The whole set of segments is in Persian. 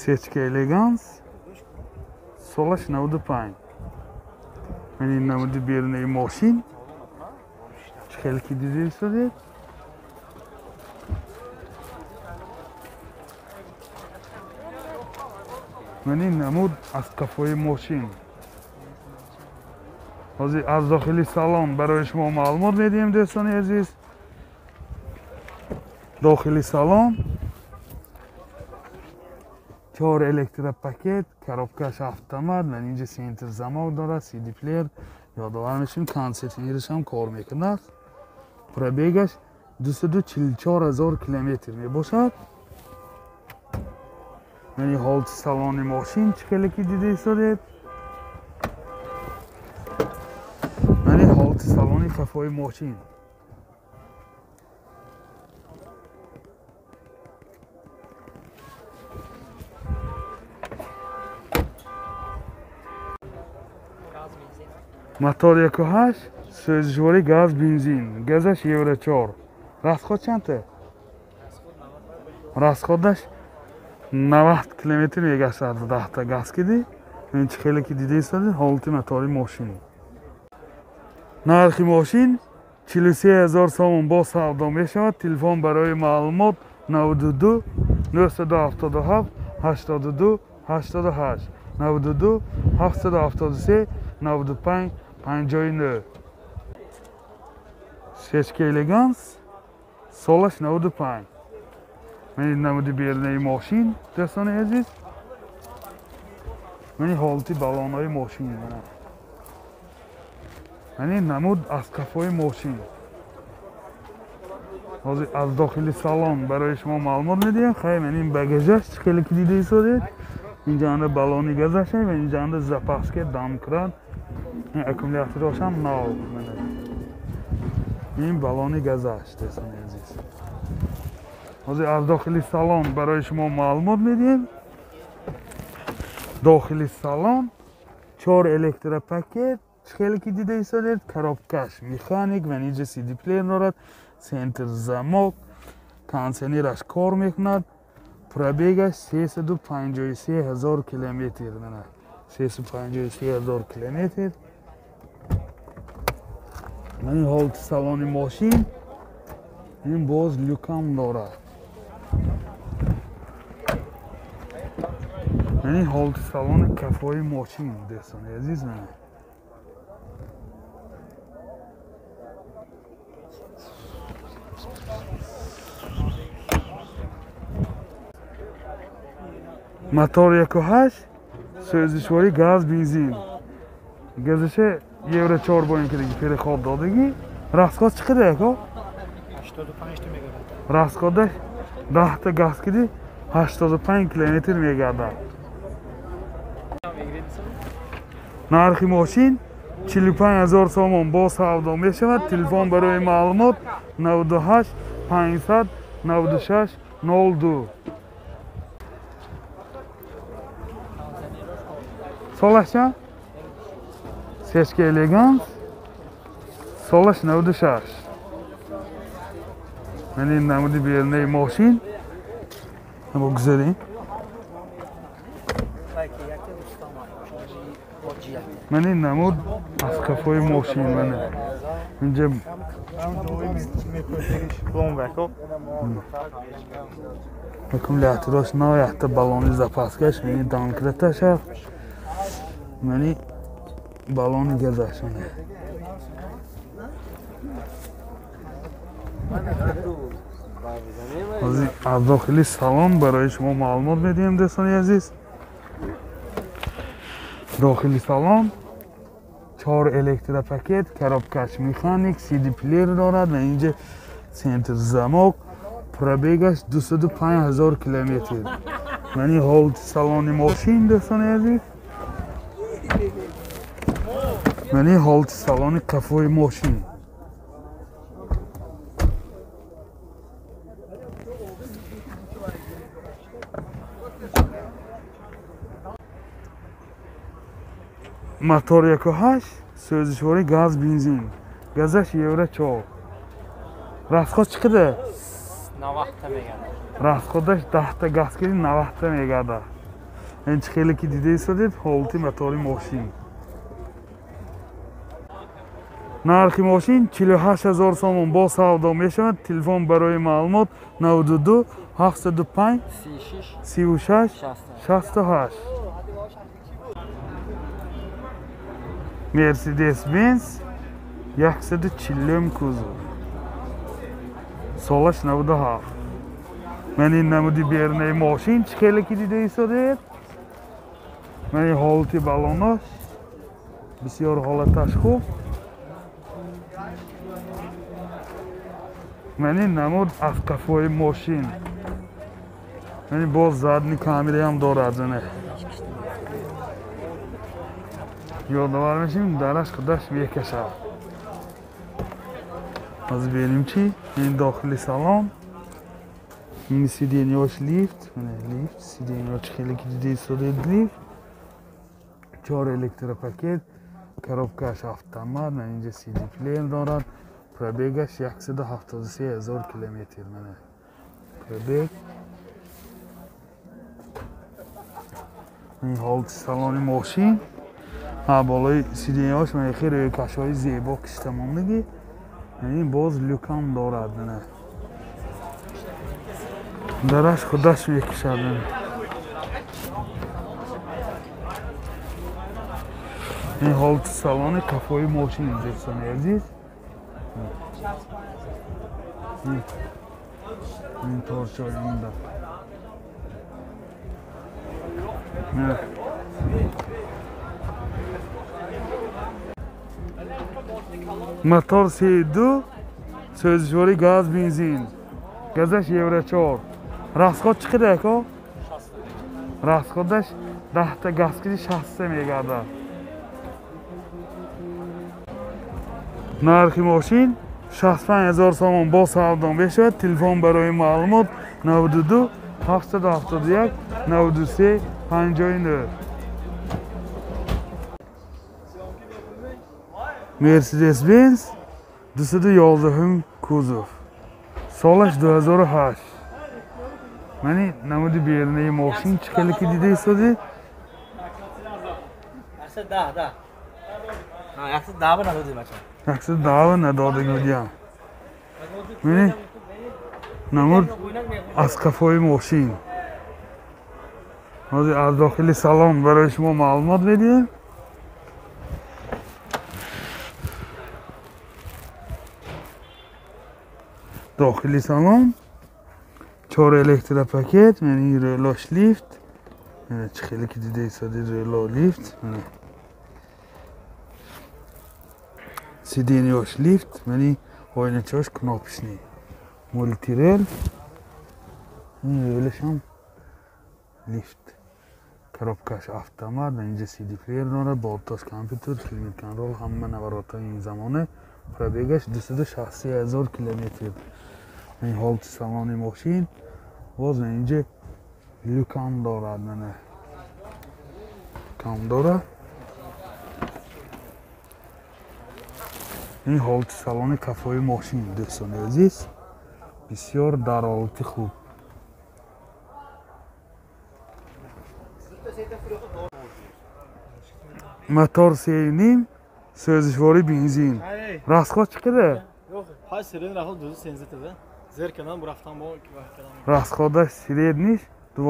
Sechka Elegance Solash 95. این نمود بیرونی ماشین خیلی دیزل شده. این نمود از کفای ماشین. از داخلی سالن برای شما معلومات میدیم دوستان عزیز. داخلی سالن 4 الکترا پاکت، коробкаш автомат، من اینجا سنتر замок داره، سی دی پلیر، یادآور میشیم کانسنتریرش هم کار میکنه. پرابیگش 244,000 کیلومتر میباشد. من حالت سالن ماشین چه که دیده ایستادید. من حالت سالن کفای ماشین. мотор 1.8 سوزشواری گاز بنزین گازش یورو 4 расход چنده؟ расходش 90 کیلومتر میگشد 10 تا گاز کدی. این خیلی که دیده ایستاده حالت موتور ماشین. نرخ ماشین 43,000 سوم با سودا میشود. تلفن برای معلومات 92 977 82 88 92 773 95 59. Sechka Elegance Solash 95. من نمود بیرونی ماشین دوستان عزیز. من حالتی بالانهای ماشین من نمود از کفای ماشین. از داخلی سالن برای شما معلومات میدیم. خیلی من این بگاژش خیلی که دیده ایستادید. اینجا انده بالانی گازشه و اینجا انده زپاسکه دامکران. این اکومولاتورش هم نو. این بالانی گازش دوستان عزیز. از داخلی سالن برای شما معلومات میدیم. داخلی سالن 4 الکترا پاکت خیلی که دیده ایستادید. коробкаш مکانیک و اینجا سی دی پلیر دارد. سنتر замок کانسنیرش کار میکند. پرابیگش 353,000 کیلومتر. 353,000 کیلومتر. من حالت سالن ماشین. این باز لوکام دارد. من حالت سالن کفای ماشین دوستان عزیز من. мотор 1.8 سوزشواری گاز بنزین گازش یورو 4 با اینکه دیگه переход دادگی. расход چقدر اکو؟ 85 تا میگواد. расходش 10 تا گاز کدی 85 کیلومتر میگرده. نرخ ماشین 45,000 سوم با سودا میشود. تلفن برای معلومات 98 500 96 02. Solash چند؟ Sechka Elegance Solash 96. من این نمودی بیرونی ماشین بگذاریم. من این نمود از کفای ماشین منه. اینجا اکومولاتورش نو حتی بالانی زپاسکش من دانکرتش هست. من بالانی گازش منه. از داخلی سالن برای شما معلومات میدیم دوستان عزیز. داخلی سالن 4 الکترا پاکت коробкаш مکانیک سی دی پلیر دارد و اینجا سنتر замок پرابیگش 205,000 کیلومتر. من حالت سالن ماشین دوستان عزیز. من حالت سالن کفای ماشین. мотор 1.8 سوزشواری گاز بنزین گازش یورو 4. расход چقدر؟ 90 تا میگرده. расходش 10 تا گاز کدی 90 تا میگرده. این خیلی که دیده ایستادید حالت موتور ماشین. نرخ ماشین 48000 سوم با سودا میشود. تلفن برای معلومات 92 705 36 68. مرسدس بنز 140 کوزو. سالش 97. من این نمودی بیرنه ماشین خیلی که دیده ایستادید. من این حالت بالوناش بسیار حالتش خوب. من این نمود از کفای ماشین. من این باز زدنی کامیره هم دارد زنه. یادآور میشیم درش خودش میکشه. از ببینیم چی؟ این داخلی سالن. این سیدینیاش لیفت. لیفت سیدینیاش خیلی که دیده ایستادید لیفت. 4 الکتروپاکت. коробкаш автомат. من اینجا سی دی پلیر دارد. پرابیگش 173,000 کیلومتر. منه پرابیگ. این حالت سالن ماشین. بالای سیدینیاش من خیلی کشای زیبا کشیده ماندگی. این باز لوکم دارد. نه درش خودش میکشد. این حالت سالن کفای ماشین دوستان عزیز. این تارچای اونده. موتور 32 سوزشواری گاز بنزین. گازش یورو 4. راسخود چقدر که؟ راسخودش 10 تا گاز کشی 60 میگرده. نرخ ماشین 65,000 سوم با سودا میشود. تلفن برای معلومات 92 771 93 59. مرسدس بنز 211 کوزو. سالش 2008. من نمودی بیرنه ماشین چخیلی که دیده ایستادی؟ 110 نداده بودیم. من نمود از کفای ماشین. از داخلی سالن برای شما معلومات بدیم. داخلی سالن 4 الکتروپاکت. من این ریلاش لیفت. خیلی که دیده ایستادی ریلا لیفت. سیدینیاش لیفت. من آینه چاش کناپشنی مولتی ریل. این ریلش هم لیفت. коробкаш автомат. اینجا سی دی پلیر داره. بالتاش کامپیوتر کلیمت کنترل همه نورات این زمانه. پرابیگش 260,000 کیلومتر. این حالت سالن ماشین باز اینجا لوکم دارد. نه کم داره. این حالت سالن کفای ماشین دوستان عزیز بسیار در حالت خوب. موتور 3.5 سوزشواری بنزین. راسخود چقدره؟ های سرین راه دوز سنزیتیوه. زیر کنم رفتم با راسخودش سریدنیش 12-13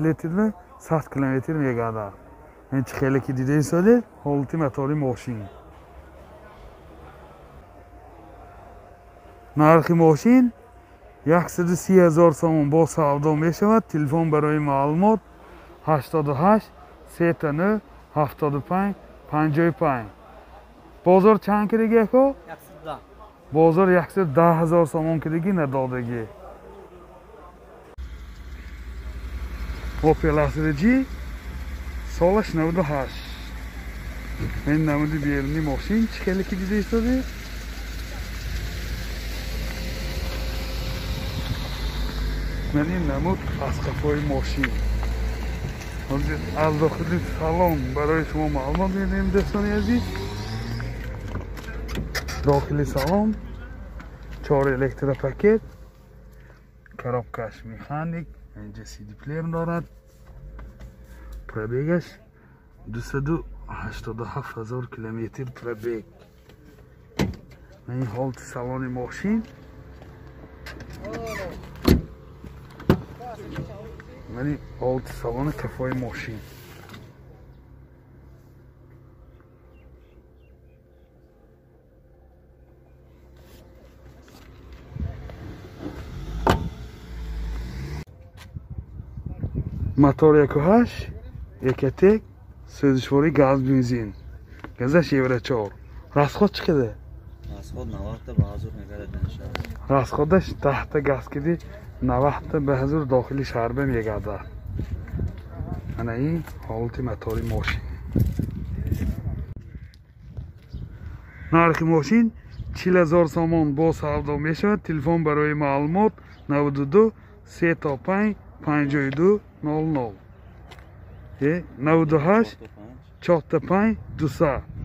لیتر 100 کیلومتر میگرده. این خیلی که دیده ایستاده حالت موتور ماشین. نرخ ماشین 130,000 سوم با سودا میشود. تلفن برای معلومات 88 39 75 55. بازار چند کردگی که؟ 110. بازار 110,000 سوم کردگی ندادگی. اوپل اسرجی سالش 98. این نمودی بیرونی ماشین خیلی که دیده ایستاده. من این نمود از کفای ماشین. از داخلی سالن برای شما معلومات میدیم دوستان عزیز. داخلی سالن 4 الکتروپاکت. коробкаш مکانیک. اینجا سی دی پلیر دارد. пробегаш 287,000 километр пробег. این حالت سالن ماشین یعنی حالت سالن کفای ماشین мотор 1.8 1.1 سوزشواری گاز بنزین گازش 4 расход چقدر расход 90 تا به حضور میگرد انشاءالله расходش تحت گاز کدی 90 تا به حضور داخلی شهر به میگرده انا این حالت موتور ماشین نرخ ماشین 40,000 سوم با سودا میشود تلفن برای معلومات 92 35 52 00 98 45 200